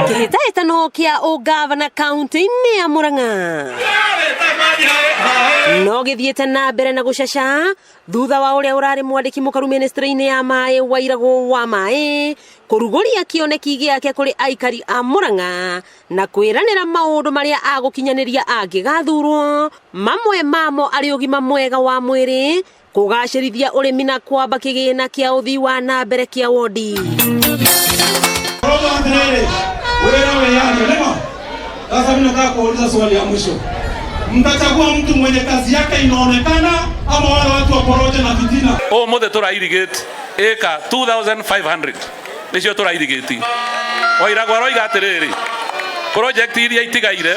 Kihitaitano kia ugavana kaunti-ini ya Murang'a no githiete na mbere na gucaca thutha wa uria urari mwandiki mukaru ministry-ini ya mai Wairagu wa mai kuruguria kioneki giake kuri aikari a Murang'a na kwiranira maundu maria agukinyaniria angigathurwo mamwe mamo ari ugima mwega wa mwiri kugacirithia urimi na kwamba kigina kia uthii wa na mbere kia wodi. Sasa mimi nataka kuuliza swali ya mwisho. Mtachagua mtu mwenye kazi yake inaonekana ama wale watu wa porojo na fitina? Mothe tura irrigate eka 2500 nicio tura irrigate. Wairagu aroiga atiriri project iria itigaire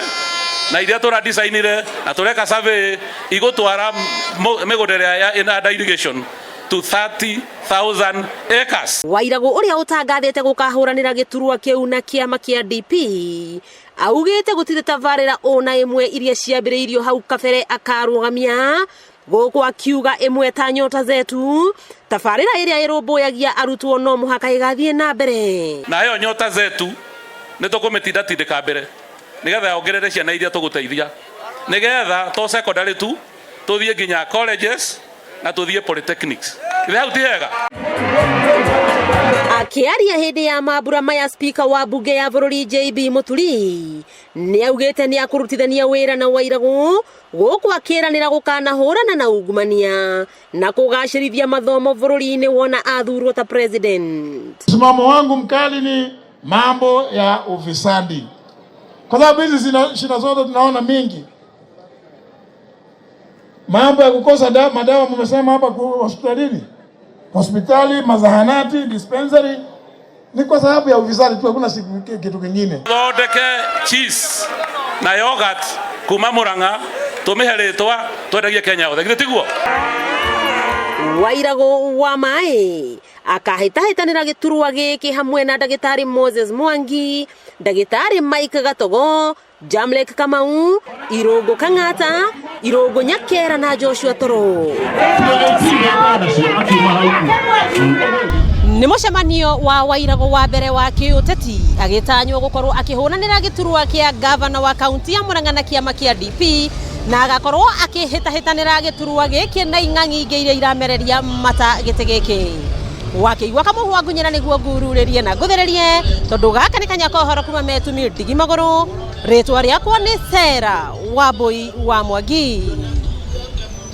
na iria tura designire na tureka survey igutwara migundere ya under irrigation to 30,000 acres. Wairagu uria utangathite gukahuranira giturwa kiu na kiama kia DP augite gutire tabarira ona imwe iria ciambiriirio hau kabere akarugamia guku akiuga imwe ta nyota zetu tabarira iria irumbuyagia arutwo no muhaka igathie na mbere na yo nyota zetu nitukumitinda tindika mbere nigetha ongerere ciana iria tuguteithia nigetha to secondary tu tuthie nginya colleges na tuthie polytechnics ithau tiega. Akiaria hindi ya mabura maya speaker wa bunge ya bururi JB Muturi ni augite ni akurutithania wira na Wairagu guku akiranira gukanahurana na ungumania na kugacirithia mathomo bururi-ini wona athurwo ta president. Msimamo wangu mkali ni mambo ya ufisadi, kwa sababu hizi shida zote tunaona mingi. Mambo ya kukosa madawa mmesema hapa hospitali, mazahanati, dispensary ni kwa sababu ya ufisadi tu, hakuna kitu kingine. Thondeke cheese na yogurt kuma Murang'a tumiheritwa twendagie Kenya yothe gitiguo. Wairagu wa mai akahitahitanira giturwa giki hamwe na ndagitari Moses Mwangi, ndagitari Mike Gatogo, Jamlek Kamau, Irungu Kang'ata, Irungu Nyakera na Joshua Toro. Ni mucemanio wa Wairagu wa mbere wa kiuteti agitanywo gukorwo akihunanira giturwa kia governor wa kaunti ya Murang'a na kiama kia DP na agakorwo akihitahitanira giturwa giki na ing'ang'i ingi iria iramereria mata giti giki wakiigua kamuhwa ngunyira niguo ngururirie na nguthererie tondu gaka ni kanya kohoro kuma Metumi Ndigi Maguru. Ritwa riakwa ni Sera Wambui wa Mwangi.